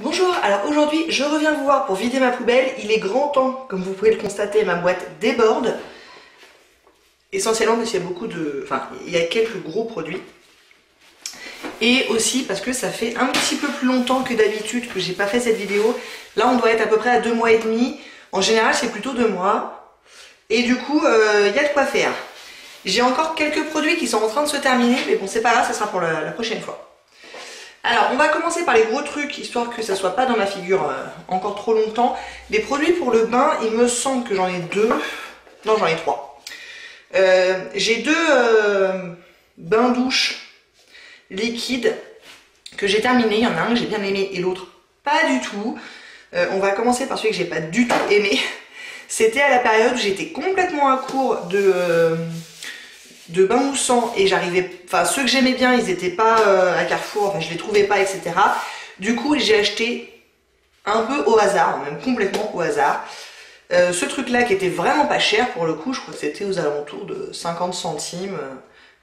Bonjour, alors aujourd'hui je reviens vous voir pour vider ma poubelle. Il est grand temps, comme vous pouvez le constater, ma boîte déborde. Essentiellement parce qu'il y a beaucoup de... Enfin, il y a quelques gros produits. Et aussi parce que ça fait un petit peu plus longtemps que d'habitude que j'ai pas fait cette vidéo. Là on doit être à peu près à 2 mois et demi. En général c'est plutôt 2 mois. Et du coup il y a de quoi faire. J'ai encore quelques produits qui sont en train de se terminer. Mais bon c'est pas grave, ça sera pour la prochaine fois. Alors on va commencer par les gros trucs, histoire que ça soit pas dans ma figure encore trop longtemps. Les produits pour le bain, il me semble que j'en ai 2. Non, j'en ai 3. J'ai 2 bains-douches liquides que j'ai terminés. Il y en a un que j'ai bien aimé et l'autre pas du tout. On va commencer par celui que j'ai pas du tout aimé. C'était à la période où j'étais complètement à court de bains moussants et j'arrivais, enfin ceux que j'aimais bien ils étaient pas à Carrefour, enfin je les trouvais pas, etc. Du coup j'ai acheté un peu au hasard, même complètement au hasard, ce truc là qui était vraiment pas cher pour le coup. Je crois que c'était aux alentours de 50 centimes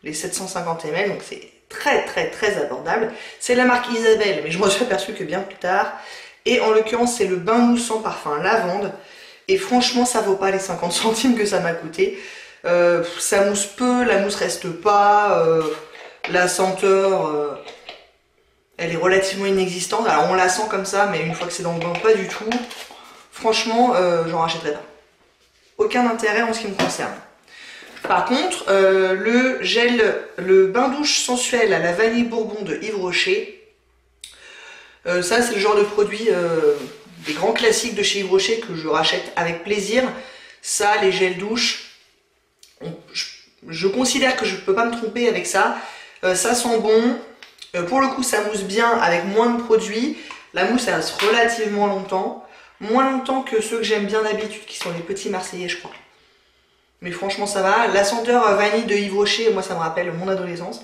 les 750 ml, donc c'est très abordable. C'est la marque Isabelle, mais je m'en suis aperçu que bien plus tard. Et en l'occurrence c'est le bain moussant parfum lavande et franchement ça vaut pas les 50 centimes que ça m'a coûté. Ça mousse peu, la mousse reste pas, la senteur elle est relativement inexistante. Alors on la sent comme ça, mais une fois que c'est dans le bain, pas du tout. Franchement, j'en rachèterai pas. Aucun intérêt en ce qui me concerne. Par contre, le gel, le bain douche sensuel à la vanille bourbon de Yves Rocher, ça c'est le genre de produit des grands classiques de chez Yves Rocher que je rachète avec plaisir. Ça, les gels douche, je considère que je peux pas me tromper avec ça. Ça sent bon. Pour le coup ça mousse bien avec moins de produits. La mousse elle reste relativement longtemps. Moins longtemps que ceux que j'aime bien d'habitude qui sont les petits marseillais je crois. Mais franchement ça va. La senteur vanille de Yves Rocher, moi ça me rappelle mon adolescence.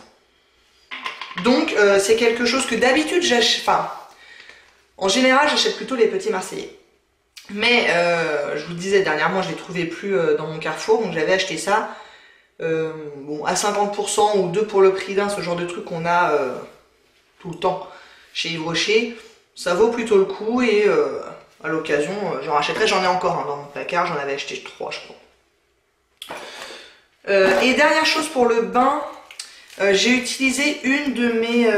Donc c'est quelque chose que d'habitude j'achète. Enfin, en général j'achète plutôt les petits marseillais. Mais je vous le disais dernièrement, je les trouvais plus dans mon Carrefour, donc j'avais acheté ça. Bon, à 50% ou 2 pour le prix d'un, ce genre de truc qu'on a tout le temps chez Yves Rocher, ça vaut plutôt le coup. Et à l'occasion j'en rachèterai. J'en ai encore dans mon placard, j'en avais acheté 3 je crois. Et dernière chose pour le bain, j'ai utilisé une de mes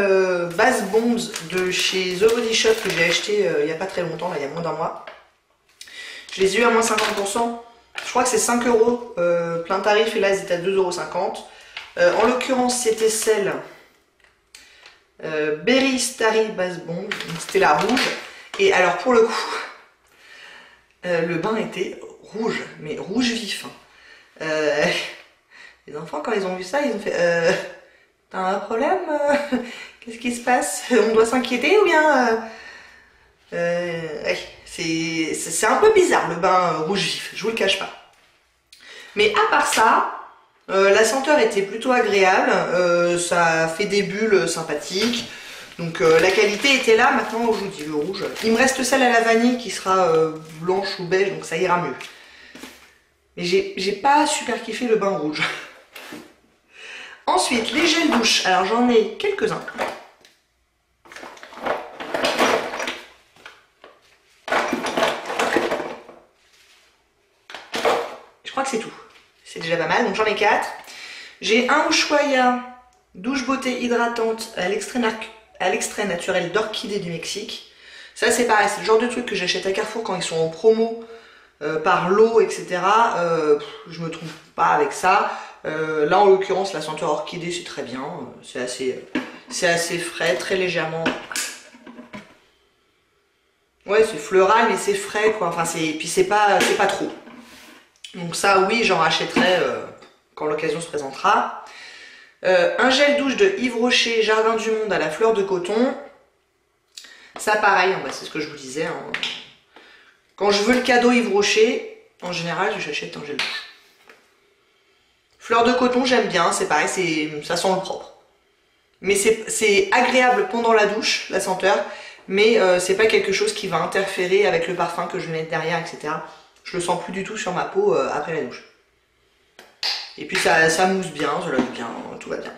bases bombs de chez The Body Shop que j'ai acheté il n'y a pas très longtemps, là, il y a moins d'un mois. Je les ai eu à moins 50%. Je crois que c'est 5 euros plein tarif et là ils étaient à 2,50 €. En l'occurrence c'était celle Berry Starry Base Bomb, donc c'était la rouge. Et alors pour le coup, le bain était rouge, mais rouge vif. Les enfants quand ils ont vu ça, ils ont fait t'as un problème qu'est-ce qui se passe? On doit s'inquiéter ou bien ouais, c'est un peu bizarre le bain rouge vif, je vous le cache pas. Mais à part ça, la senteur était plutôt agréable, ça fait des bulles sympathiques. Donc la qualité était là. Maintenant je vous dis le rouge. Il me reste celle à la vanille qui sera blanche ou beige, donc ça ira mieux. Mais j'ai pas super kiffé le bain rouge. Ensuite les gels douche, alors j'en ai quelques-uns. Je crois que c'est tout. C'est déjà pas mal, donc j'en ai 4. J'ai un Ushuaïa douche beauté hydratante à l'extrait naturel d'orchidée du Mexique. Ça c'est pareil, c'est le genre de truc que j'achète à Carrefour quand ils sont en promo par lot, etc. Je me trompe pas avec ça. Là en l'occurrence la senteur orchidée c'est très bien. C'est assez frais, très légèrement. Ouais, c'est floral mais c'est frais quoi. Enfin puis c'est pas trop. Donc ça oui j'en rachèterai quand l'occasion se présentera. Un gel douche de Yves Rocher Jardin du Monde à la fleur de coton. Ça pareil, bah, c'est ce que je vous disais. Hein. Quand je veux le cadeau Yves Rocher, en général j'achète un gel douche. Fleur de coton j'aime bien, c'est pareil, ça sent le propre. Mais c'est agréable pendant la douche, la senteur. Mais c'est pas quelque chose qui va interférer avec le parfum que je vais mettre derrière, etc. Je le sens plus du tout sur ma peau après la douche. Et puis ça mousse bien, ça lave bien, tout va bien.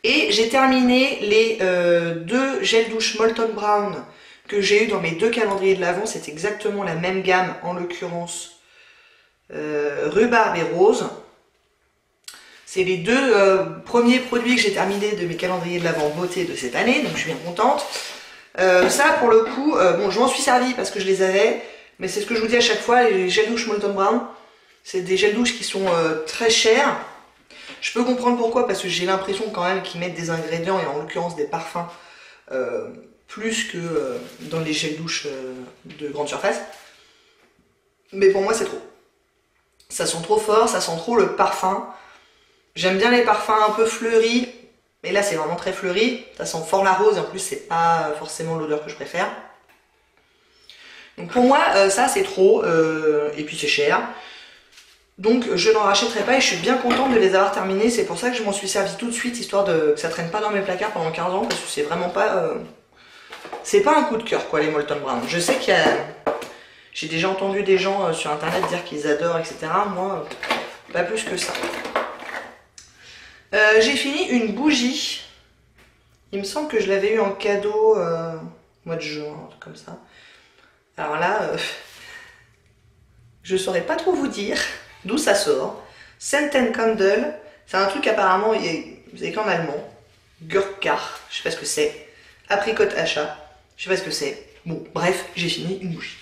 Et j'ai terminé les 2 gels douche Molton Brown que j'ai eu dans mes 2 calendriers de l'Avent. C'est exactement la même gamme, en l'occurrence rhubarbe et rose. C'est les 2 premiers produits que j'ai terminés de mes calendriers de l'Avent beauté de cette année, donc je suis bien contente. Ça pour le coup, bon, je m'en suis servi parce que je les avais, mais c'est ce que je vous dis à chaque fois, les gels douche Molton Brown, c'est des gels douche qui sont très chers. Je peux comprendre pourquoi, parce que j'ai l'impression quand même qu'ils mettent des ingrédients, et en l'occurrence des parfums, plus que dans les gels douche de grande surface. Mais pour moi c'est trop. Ça sent trop fort, ça sent trop le parfum. J'aime bien les parfums un peu fleuris, mais là c'est vraiment très fleuri. Ça sent fort la rose, et en plus c'est pas forcément l'odeur que je préfère. Donc pour moi ça c'est trop, et puis c'est cher. Donc je n'en rachèterai pas et je suis bien contente de les avoir terminés. C'est pour ça que je m'en suis servi tout de suite, histoire que ça traîne pas dans mes placards pendant 15 ans, parce que c'est vraiment pas... c'est pas un coup de cœur quoi, les Molton Brown. Je sais qu'il y a... J'ai déjà entendu des gens sur internet dire qu'ils adorent, etc. Moi, pas plus que ça. J'ai fini une bougie. Il me semble que je l'avais eu en cadeau au mois de juin, un truc comme ça. Alors là, je saurais pas trop vous dire d'où ça sort. Scent and Candle, c'est un truc apparemment, vous avez qu'en allemand. Gurkar, je sais pas ce que c'est. Apricot achat, je sais pas ce que c'est. Bon, bref, j'ai fini une bougie.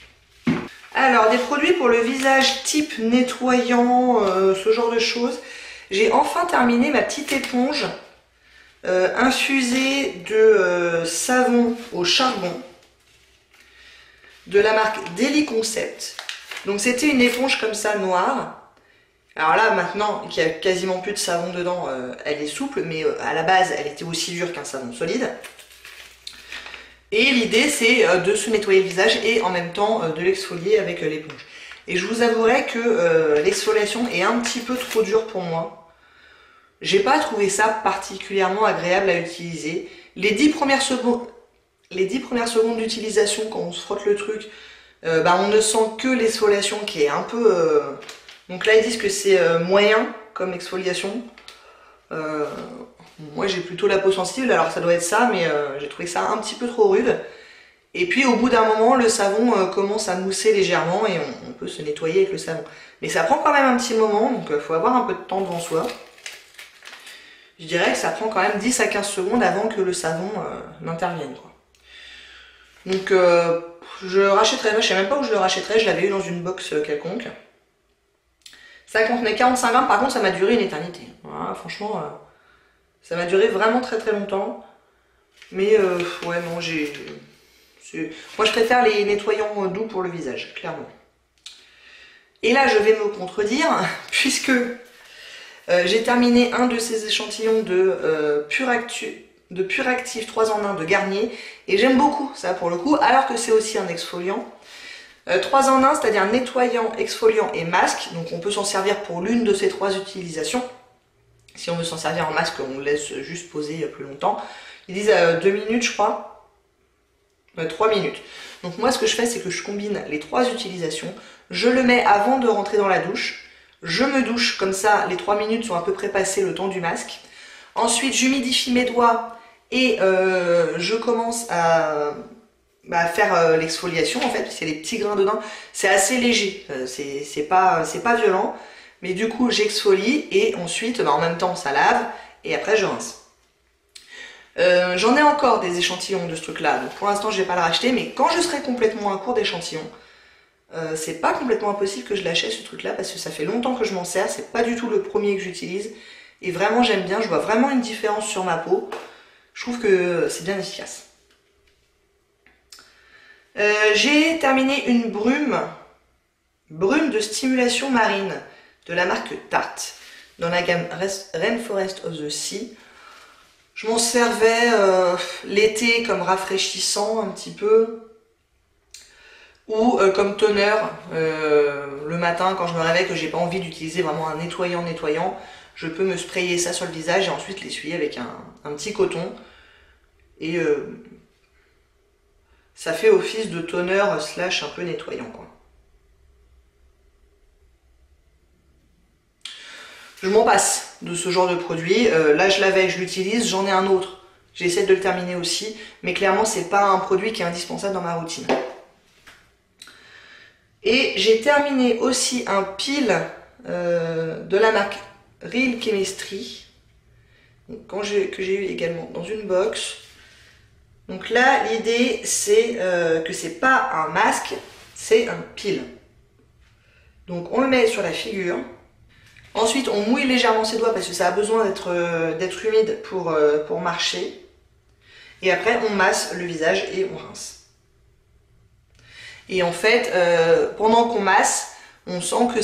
Alors, des produits pour le visage type nettoyant, ce genre de choses. J'ai enfin terminé ma petite éponge infusée de savon au charbon de la marque Daily Concept. Donc c'était une éponge comme ça noire. Alors là maintenant qu'il y a quasiment plus de savon dedans, elle est souple, mais à la base elle était aussi dure qu'un savon solide. Et l'idée c'est de se nettoyer le visage et en même temps de l'exfolier avec l'éponge. Et je vous avouerai que l'exfoliation est un petit peu trop dure pour moi. J'ai pas trouvé ça particulièrement agréable à utiliser. Les 10 premières secondes d'utilisation, quand on se frotte le truc, on ne sent que l'exfoliation qui est un peu... Donc là ils disent que c'est moyen comme exfoliation. Moi j'ai plutôt la peau sensible, alors ça doit être ça, mais j'ai trouvé ça un petit peu trop rude. Et puis au bout d'un moment, le savon commence à mousser légèrement et on peut se nettoyer avec le savon. Mais ça prend quand même un petit moment, donc il faut avoir un peu de temps devant soi. Je dirais que ça prend quand même 10 à 15 secondes avant que le savon n'intervienne. Donc je rachèterai, je sais même pas où je le rachèterai, je l'avais eu dans une box quelconque. Ça contenait 45 grammes, par contre ça m'a duré une éternité. Voilà, franchement, ça m'a duré vraiment très très longtemps. Mais ouais non, moi je préfère les nettoyants doux pour le visage, clairement. Et là je vais me contredire, puisque j'ai terminé un de ces échantillons de Puractive 3 en 1 de Garnier. Et j'aime beaucoup ça pour le coup, alors que c'est aussi un exfoliant. 3 en 1, c'est-à-dire nettoyant, exfoliant et masque. Donc on peut s'en servir pour l'une de ces 3 utilisations. Si on veut s'en servir en masque, on le laisse juste poser plus longtemps. Ils disent 2 minutes je crois. 3 minutes. Donc moi ce que je fais, c'est que je combine les 3 utilisations. Je le mets avant de rentrer dans la douche. Je me douche, comme ça les 3 minutes sont à peu près passées le temps du masque. Ensuite j'humidifie mes doigts et je commence à faire l'exfoliation en fait, parce qu'il y a des petits grains dedans. C'est assez léger, c'est pas violent, mais du coup j'exfolie et ensuite en même temps ça lave et après je rince. J'en ai encore des échantillons de ce truc là, donc pour l'instant je vais pas le racheter, mais quand je serai complètement à court d'échantillons, c'est pas complètement impossible que je l'achète ce truc là, parce que ça fait longtemps que je m'en sers, c'est pas du tout le premier que j'utilise et vraiment j'aime bien, je vois vraiment une différence sur ma peau, je trouve que c'est bien efficace. J'ai terminé une brume de stimulation marine de la marque Tarte dans la gamme Rainforest of the Sea. Je m'en servais l'été comme rafraîchissant un petit peu, ou comme toner le matin quand je me réveille, que j'ai pas envie d'utiliser vraiment un nettoyant, je peux me sprayer ça sur le visage et ensuite l'essuyer avec un petit coton et ça fait office de toner slash un peu nettoyant quoi. Je m'en passe de ce genre de produit. Là je l'avais, je l'utilise, j'en ai un autre J'essaie de le terminer aussi, mais clairement c'est pas un produit qui est indispensable dans ma routine. Et j'ai terminé aussi un peel de la marque Real Chemistry, que j'ai eu également dans une box. Donc là, l'idée c'est que c'est pas un masque, c'est un peel. Donc on le met sur la figure. Ensuite, on mouille légèrement ses doigts parce que ça a besoin d'être humide pour marcher. Et après, on masse le visage et on rince. Et en fait, pendant qu'on masse, on sent que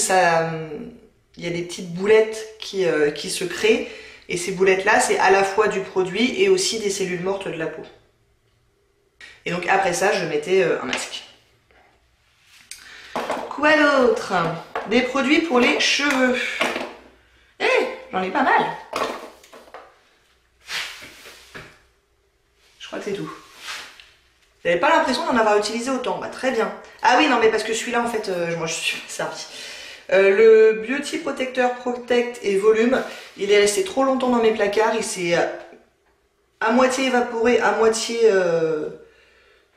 il y a des petites boulettes qui se créent. Et ces boulettes-là, c'est à la fois du produit et aussi des cellules mortes de la peau. Et donc après ça, je mettais un masque. Quoi d'autre? Des produits pour les cheveux. J'en ai pas mal. Je crois que c'est tout. Vous n'avez pas l'impression d'en avoir utilisé autant? Bah très bien. Ah oui, non mais parce que celui-là en fait, moi je suis servi. Le Beauty Protector Protect et Volume, il est resté trop longtemps dans mes placards. Il s'est à moitié évaporé, à moitié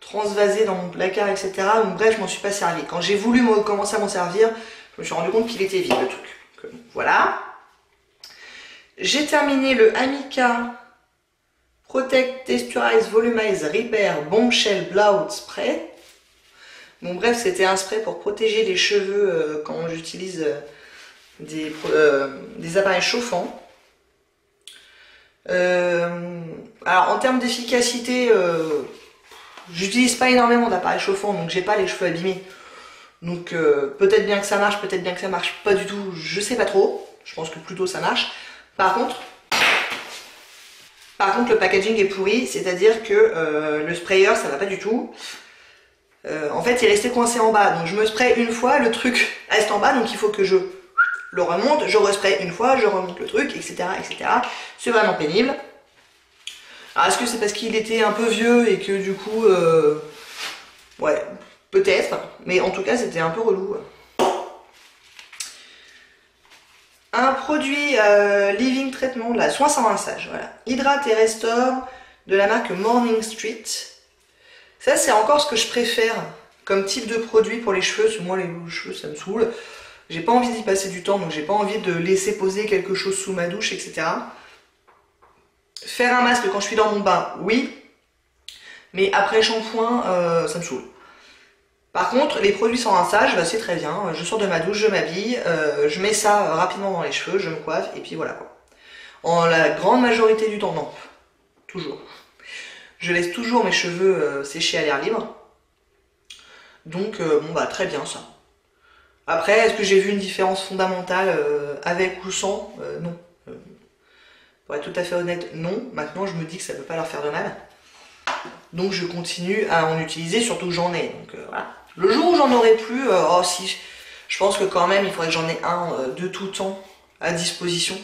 transvasé dans mon placard, etc. Donc bref, je m'en suis pas servi. Quand j'ai voulu commencer à m'en servir, je me suis rendu compte qu'il était vide le truc. Donc, voilà. J'ai terminé le Amika Protect Texturize Volumize Repair Bombshell Blowout Spray. Bon bref, c'était un spray pour protéger les cheveux quand j'utilise des appareils chauffants. Alors en termes d'efficacité, j'utilise pas énormément d'appareils chauffants, donc j'ai pas les cheveux abîmés. Donc peut-être bien que ça marche, peut-être bien que ça marche pas du tout, je sais pas trop. Je pense que plutôt ça marche. Par contre, le packaging est pourri, c'est-à-dire que le sprayer, ça va pas du tout. En fait, il est resté coincé en bas, donc je me spraye une fois, le truc reste en bas, donc il faut que je le remonte, je respraye une fois, je remonte le truc, etc. etc. C'est vraiment pénible. Alors, est-ce que c'est parce qu'il était un peu vieux et que du coup... ouais, peut-être, mais en tout cas, c'était un peu relou. Un produit Living Treatment, là, soin sans rinçage, voilà. Hydrate et restaure de la marque Morning Street. Ça, c'est encore ce que je préfère comme type de produit pour les cheveux, parce que moi, les cheveux, ça me saoule. J'ai pas envie d'y passer du temps, donc j'ai pas envie de laisser poser quelque chose sous ma douche, etc. Faire un masque quand je suis dans mon bain, oui. Mais après shampoing, ça me saoule. Par contre, les produits sans rinçage, bah, c'est très bien. Je sors de ma douche, je m'habille, je mets ça rapidement dans les cheveux, je me coiffe, et puis voilà quoi. En la grande majorité du temps, non. Toujours. Je laisse toujours mes cheveux sécher à l'air libre. Donc, bon bah très bien ça. Après, est-ce que j'ai vu une différence fondamentale avec ou sans? Non. Pour être tout à fait honnête, non. Maintenant, je me dis que ça ne peut pas leur faire de mal. Donc, je continue à en utiliser, surtout que j'en ai. Donc, voilà. Le jour où j'en aurai plus, oh si, je pense que quand même, il faudrait que j'en ai un de tout temps à disposition.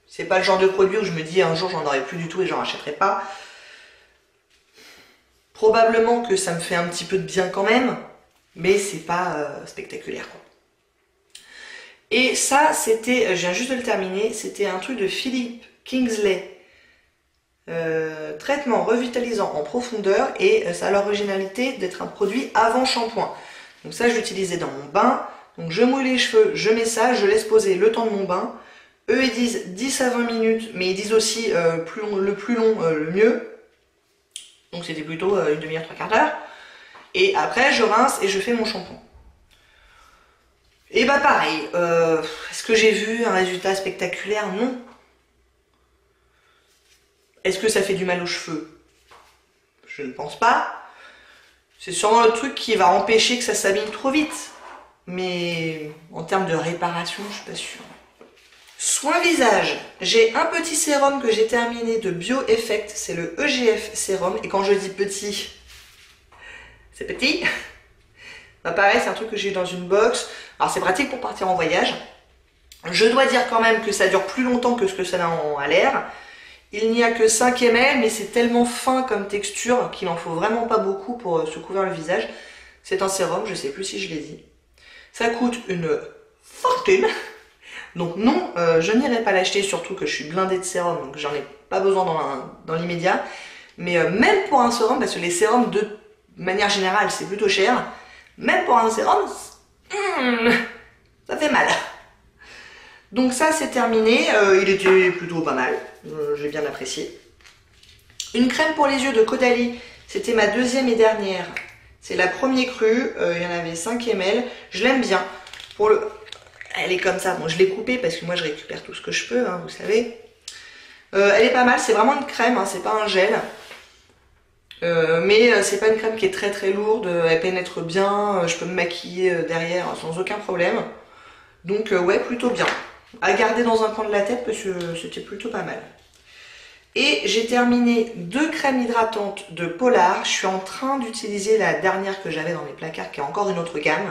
C'est pas le genre de produit où je me dis un jour, j'en aurai plus du tout et j'en rachèterai pas. Probablement que ça me fait un petit peu de bien quand même, mais c'est pas spectaculaire, quoi. Et ça, c'était, je viens juste de le terminer, c'était un truc de Philippe Kingsley. Traitement revitalisant en profondeur, et ça a l'originalité d'être un produit avant shampoing. Donc ça, je l'utilisais dans mon bain. Donc je mouille les cheveux, je mets ça, je laisse poser le temps de mon bain. Eux, ils disent 10 à 20 minutes, mais ils disent aussi le plus long, le mieux. Donc c'était plutôt une demi-heure, trois quarts d'heure. Et après, je rince et je fais mon shampoing. Et bah pareil, est-ce que j'ai vu un résultat spectaculaire? Non. Est-ce que ça fait du mal aux cheveux? Je ne pense pas. C'est sûrement le truc qui va empêcher que ça s'abîme trop vite. Mais en termes de réparation, je suis pas sûre. Soin visage. J'ai un petit sérum que j'ai terminé de BioEffect. C'est le EGF sérum. Et quand je dis petit, c'est petit. Bah pareil, c'est un truc que j'ai dans une box. Alors c'est pratique pour partir en voyage. Je dois dire quand même que ça dure plus longtemps que ce que ça a l'air. Il n'y a que 5 ml, mais c'est tellement fin comme texture qu'il n'en faut vraiment pas beaucoup pour se couvrir le visage. C'est un sérum, je sais plus si je l'ai dit. Ça coûte une fortune. Donc non, je n'irai pas l'acheter, surtout que je suis blindée de sérum, donc j'en ai pas besoin dans l'immédiat. Mais même pour un sérum, parce que les sérums de manière générale c'est plutôt cher, même pour un sérum, ça fait mal. Donc ça c'est terminé, il était plutôt pas mal, j'ai bien apprécié. Une crème pour les yeux de Caudalie, c'était ma deuxième et dernière. C'est la première crue, il y en avait 5 ml, je l'aime bien. Elle est comme ça, bon je l'ai coupée parce que moi je récupère tout ce que je peux, hein, vous savez. Elle est pas mal, c'est vraiment une crème, hein, c'est pas un gel. Mais c'est pas une crème qui est très très lourde, elle pénètre bien, je peux me maquiller derrière sans aucun problème. Donc ouais, plutôt bien. À garder dans un coin de la tête parce que c'était plutôt pas mal. Et j'ai terminé 2 crèmes hydratantes de Polar. Je suis en train d'utiliser la dernière que j'avais dans mes placards, qui est encore une autre gamme.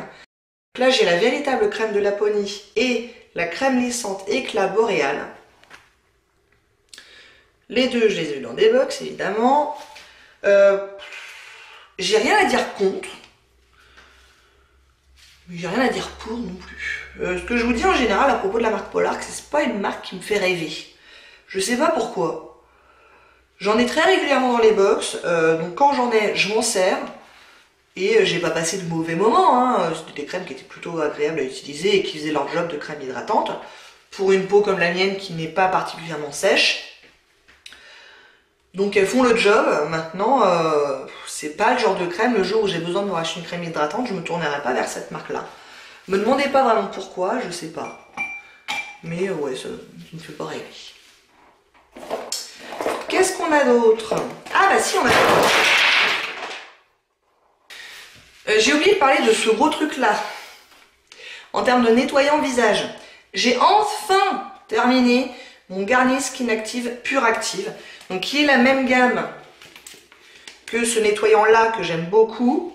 Donc là j'ai la véritable crème de Laponie et la crème lissante éclat boréal. Les deux je les ai eu dans des box évidemment. J'ai rien à dire contre, mais j'ai rien à dire pour non plus. Ce que je vous dis en général à propos de la marque Polar, c'est pas une marque qui me fait rêver. Je sais pas pourquoi. J'en ai très régulièrement dans les box, donc quand j'en ai, je m'en sers. Et j'ai pas passé de mauvais moments, hein. C'était des crèmes qui étaient plutôt agréables à utiliser et qui faisaient leur job de crème hydratante. Pour une peau comme la mienne qui n'est pas particulièrement sèche. Donc elles font le job. Maintenant, c'est pas le genre de crème, le jour où j'ai besoin de me racheter une crème hydratante, je me tournerai pas vers cette marque-là. Me demandez pas vraiment pourquoi, je sais pas. Mais ouais, ça me fait pas rêver. Qu'est-ce qu'on a d'autre? Ah bah si, on a... j'ai oublié de parler de ce gros truc-là. En termes de nettoyant visage. J'ai enfin terminé mon Garnier Skin Active Pure Active. Donc qui est la même gamme que ce nettoyant-là que j'aime beaucoup.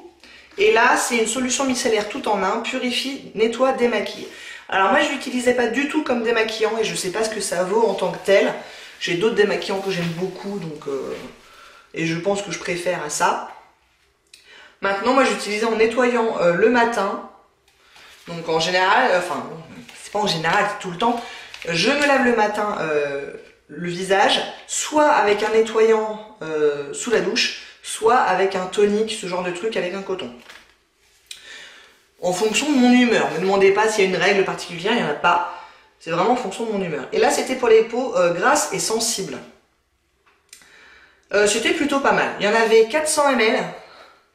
Et là, c'est une solution micellaire tout en un, purifie, nettoie, démaquille. Alors moi, je l'utilisais pas du tout comme démaquillant et je sais pas ce que ça vaut en tant que tel. J'ai d'autres démaquillants que j'aime beaucoup, donc et je pense que je préfère à ça. Maintenant, moi, j'utilisais en nettoyant le matin. Donc en général, enfin, c'est pas en général, c'est tout le temps. Je me lave le matin le visage, soit avec un nettoyant sous la douche, soit avec un tonique, ce genre de truc avec un coton. En fonction de mon humeur. Ne me demandez pas s'il y a une règle particulière, il n'y en a pas. C'est vraiment en fonction de mon humeur. Et là, c'était pour les peaux grasses et sensibles. C'était plutôt pas mal. Il y en avait 400 ml.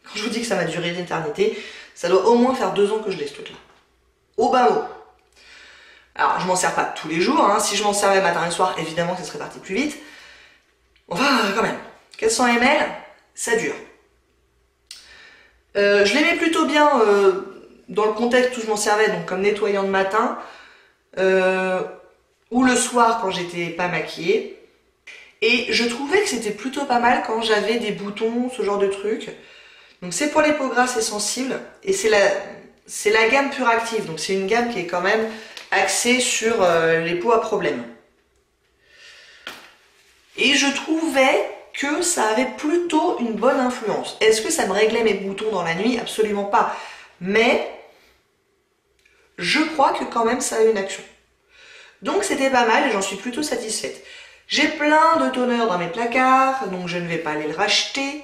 Quand je vous dis que ça m'a duré l'éternité, ça doit au moins faire 2 ans que je l'ai ce truc-là. Au bas mot. Alors, je m'en sers pas tous les jours. Hein. Si je m'en servais matin et soir, évidemment, ça serait parti plus vite. Enfin, quand même. 400 ml, ça dure. Je l'aimais plutôt bien dans le contexte où je m'en servais, donc comme nettoyant de matin, ou le soir quand j'étais pas maquillée. Et je trouvais que c'était plutôt pas mal quand j'avais des boutons, ce genre de trucs. Donc c'est pour les peaux grasses et sensibles, et c'est la gamme Pure Active, donc c'est une gamme qui est quand même axée sur les peaux à problème. Et je trouvais que ça avait plutôt une bonne influence. Est-ce que ça me réglait mes boutons dans la nuit? Absolument pas. Mais je crois que quand même ça a une action. Donc c'était pas mal et j'en suis plutôt satisfaite. J'ai plein de toners dans mes placards, donc je ne vais pas aller le racheter.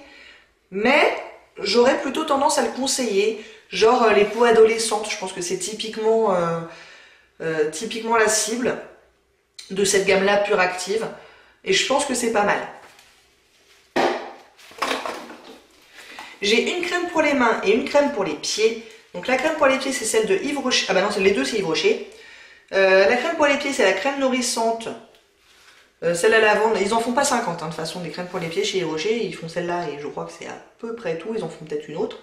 Mais j'aurais plutôt tendance à le conseiller. Genre les peaux adolescentes, je pense que c'est typiquement la cible de cette gamme-là Pure Active. Et je pense que c'est pas mal. J'ai une crème pour les mains et une crème pour les pieds. Donc la crème pour les pieds, c'est celle de Yves Rocher. Ah bah non, les deux, c'est Yves Rocher. La crème pour les pieds, c'est la crème nourrissante. Celle à lavande. Ils en font pas 50, hein, de toute façon, des crèmes pour les pieds chez Yves Rocher. Ils font celle-là et je crois que c'est à peu près tout. Ils en font peut-être une autre.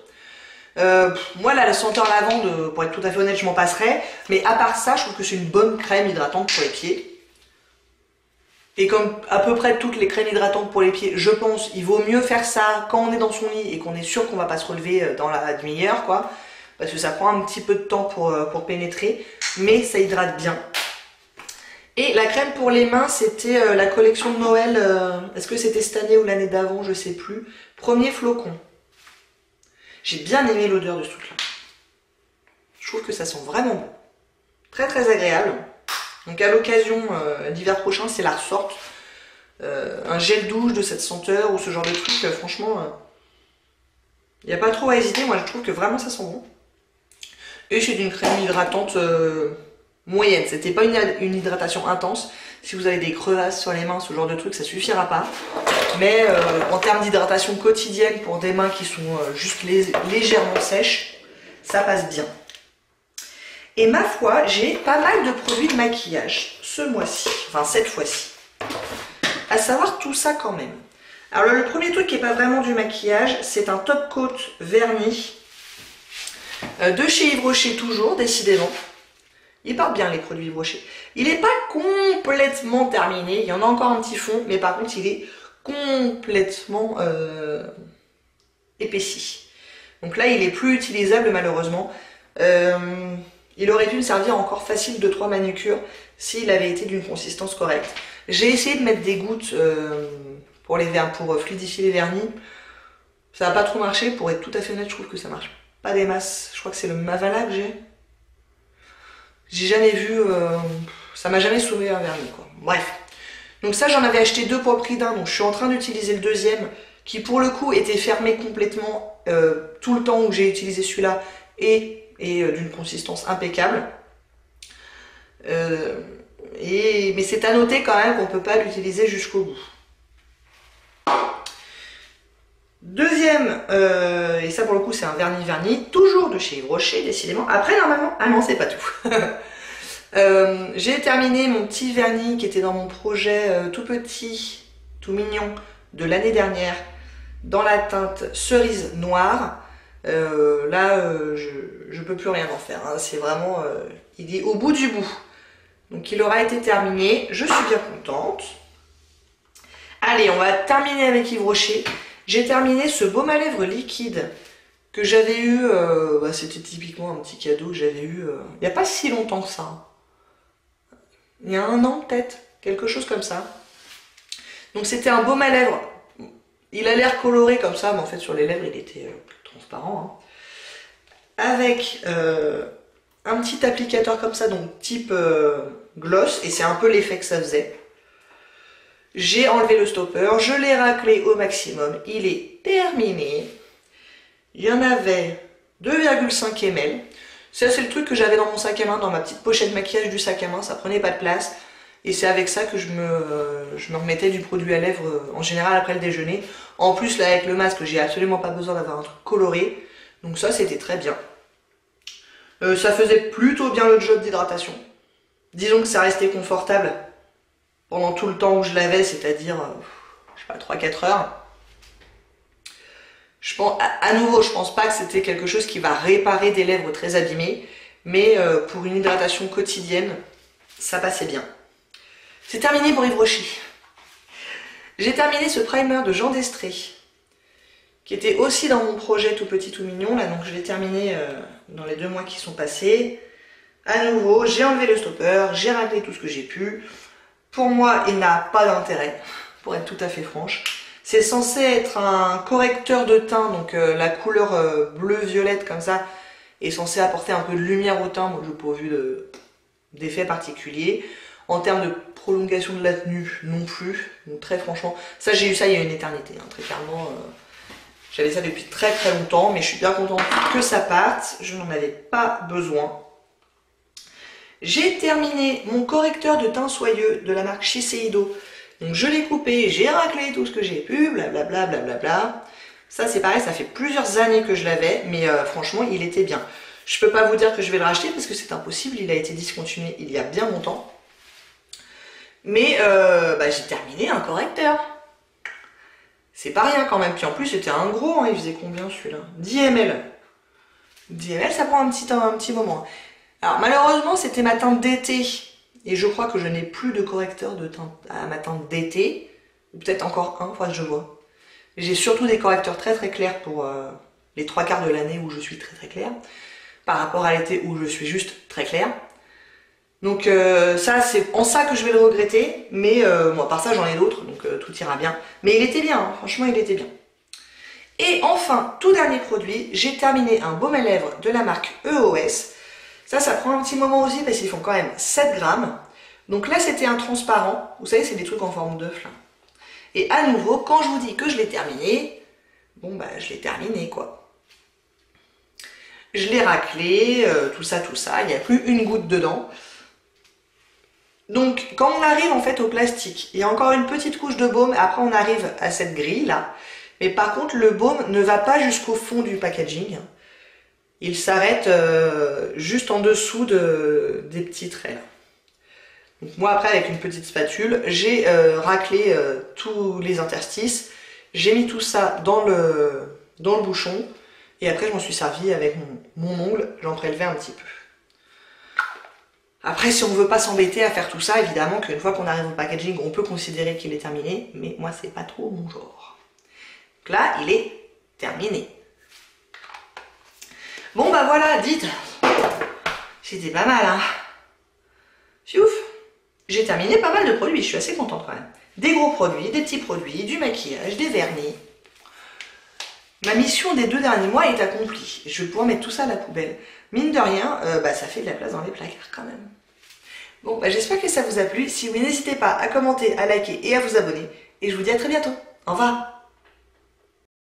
Moi, là, la senteur lavande, pour être tout à fait honnête, je m'en passerai. Mais à part ça, je trouve que c'est une bonne crème hydratante pour les pieds. Et comme à peu près toutes les crèmes hydratantes pour les pieds, je pense il vaut mieux faire ça quand on est dans son lit et qu'on est sûr qu'on va pas se relever dans la demi-heure, quoi. Parce que ça prend un petit peu de temps pour pénétrer, mais ça hydrate bien. Et la crème pour les mains, c'était la collection de Noël, est-ce que c'était cette année ou l'année d'avant, je sais plus. Premier flocon. J'ai bien aimé l'odeur de ce truc-là. Je trouve que ça sent vraiment bon. Très très agréable. Donc à l'occasion d'hiver prochain, c'est la ressorte. un gel douche de cette senteur ou ce genre de truc, franchement, il n'y a pas trop à hésiter. Moi, je trouve que vraiment ça sent bon. Et c'est une crème hydratante moyenne. C'était pas une hydratation intense. Si vous avez des crevasses sur les mains, ce genre de truc, ça suffira pas. Mais en termes d'hydratation quotidienne pour des mains qui sont juste légèrement sèches, ça passe bien. Et ma foi, j'ai pas mal de produits de maquillage ce mois-ci, enfin cette fois-ci. À savoir tout ça quand même. Alors le premier truc qui n'est pas vraiment du maquillage, c'est un top coat vernis de chez Yves Rocher toujours, décidément. Ils partent bien les produits Yves Rocher. Il n'est pas complètement terminé, il y en a encore un petit fond, mais par contre il est complètement épaissi. Donc là il est plus utilisable malheureusement. Il aurait dû me servir encore facile 2-3 manucures s'il avait été d'une consistance correcte. J'ai essayé de mettre des gouttes pour fluidifier les vernis. Ça n'a pas trop marché, pour être tout à fait honnête, je trouve que ça marche pas des masses. Je crois que c'est le Mavala que j'ai. J'ai jamais vu, ça m'a jamais sauvé un vernis quoi. Bref. Donc ça j'en avais acheté 2 pour le prix d'un, donc je suis en train d'utiliser le deuxième qui pour le coup était fermé complètement tout le temps où j'ai utilisé celui-là et d'une consistance impeccable. Mais c'est à noter quand même qu'on ne peut pas l'utiliser jusqu'au bout. Deuxième, et ça pour le coup c'est un vernis, toujours de chez Yves Rocher décidément. Après normalement, ah non c'est pas tout. J'ai terminé mon petit vernis qui était dans mon projet tout petit, tout mignon de l'année dernière dans la teinte cerise noire. Là je peux plus rien en faire, hein. C'est vraiment, il est au bout du bout. Donc il aura été terminé, je suis bien contente. Allez, on va terminer avec Yves Rocher. J'ai terminé ce baume à lèvres liquide que j'avais eu, c'était typiquement un petit cadeau que j'avais eu il n'y a pas si longtemps que ça. Il y a 1 an peut-être, quelque chose comme ça. Donc c'était un baume à lèvres. Il a l'air coloré comme ça, mais en fait sur les lèvres il était transparent. Hein. Avec un petit applicateur comme ça, donc type gloss, et c'est un peu l'effet que ça faisait. J'ai enlevé le stopper, je l'ai raclé au maximum, il est terminé. Il y en avait 2,5 ml. Ça c'est le truc que j'avais dans mon sac à main, dans ma petite pochette maquillage du sac à main, ça prenait pas de place. Et c'est avec ça que je me remettais du produit à lèvres en général après le déjeuner. En plus là avec le masque, j'ai absolument pas besoin d'avoir un truc coloré. Donc ça c'était très bien. Ça faisait plutôt bien le job d'hydratation. Disons que ça restait confortable pendant tout le temps où je l'avais, c'est-à-dire, je sais pas, 3-4 heures. Je pense, à nouveau, je pense pas que c'était quelque chose qui va réparer des lèvres très abîmées, mais pour une hydratation quotidienne, ça passait bien. C'est terminé pour Yves Rocher. J'ai terminé ce primer de Jean d'Estrée, qui était aussi dans mon projet tout petit tout mignon, là, donc je l'ai terminé dans les 2 mois qui sont passés. À nouveau, j'ai enlevé le stopper, j'ai raclé tout ce que j'ai pu. Pour moi, il n'a pas d'intérêt, pour être tout à fait franche. C'est censé être un correcteur de teint, donc la couleur bleu-violette comme ça est censé apporter un peu de lumière au teint, moi je n'ai pas vu d'effet particulier. En termes de prolongation de la tenue, non plus. Donc très franchement, ça j'ai eu ça il y a une éternité, hein, très clairement. J'avais ça depuis très longtemps, mais je suis bien contente que ça parte. Je n'en avais pas besoin. J'ai terminé mon correcteur de teint soyeux de la marque Shiseido. Donc je l'ai coupé, j'ai raclé tout ce que j'ai pu, blablabla, blablabla. Ça c'est pareil, ça fait plusieurs années que je l'avais, mais franchement il était bien. Je peux pas vous dire que je vais le racheter parce que c'est impossible, il a été discontinué il y a bien longtemps. Mais j'ai terminé un correcteur. C'est pas rien quand même, puis en plus c'était un gros, hein. Il faisait combien celui-là? 10 ml. 10 ml ça prend un petit moment. Alors malheureusement c'était ma teinte d'été et je crois que je n'ai plus de correcteur de teinte à ma teinte d'été, ou peut-être encore un, faudra que je vois. J'ai surtout des correcteurs très clairs pour les 3/4 de l'année où je suis très claire, par rapport à l'été où je suis juste très claire. Donc ça c'est en ça que je vais le regretter, mais bon, à part ça j'en ai d'autres, donc tout ira bien. Mais il était bien, hein, franchement il était bien. Et enfin, tout dernier produit, j'ai terminé un baume à lèvres de la marque EOS. Ça prend un petit moment aussi parce qu'ils font quand même 7 grammes. Donc là, c'était un transparent. Vous savez, c'est des trucs en forme d'œuf là. Et à nouveau, quand je vous dis que je l'ai terminé, bon bah je l'ai terminé quoi. Je l'ai raclé, tout ça, il n'y a plus une goutte dedans. Donc quand on arrive en fait au plastique, il y a encore une petite couche de baume, après on arrive à cette grille là. Mais par contre le baume ne va pas jusqu'au fond du packaging. Il s'arrête juste en dessous des petits traits là. Donc moi après avec une petite spatule, j'ai raclé tous les interstices, j'ai mis tout ça dans le bouchon et après je m'en suis servi avec mon ongle, j'en prélevais un petit peu. Après si on veut pas s'embêter à faire tout ça, évidemment qu'une fois qu'on arrive au packaging, on peut considérer qu'il est terminé, mais moi c'est pas trop mon genre. Donc là il est terminé. Bon bah voilà, dites, c'était pas mal hein. Fiouf. J'ai terminé pas mal de produits, je suis assez contente quand même. Des gros produits, des petits produits, du maquillage, des vernis. Ma mission des 2 derniers mois est accomplie. Je vais pouvoir mettre tout ça à la poubelle. Mine de rien, ça fait de la place dans les placards quand même. Bon, j'espère que ça vous a plu. Si oui, n'hésitez pas à commenter, à liker et à vous abonner. Et je vous dis à très bientôt. Au revoir.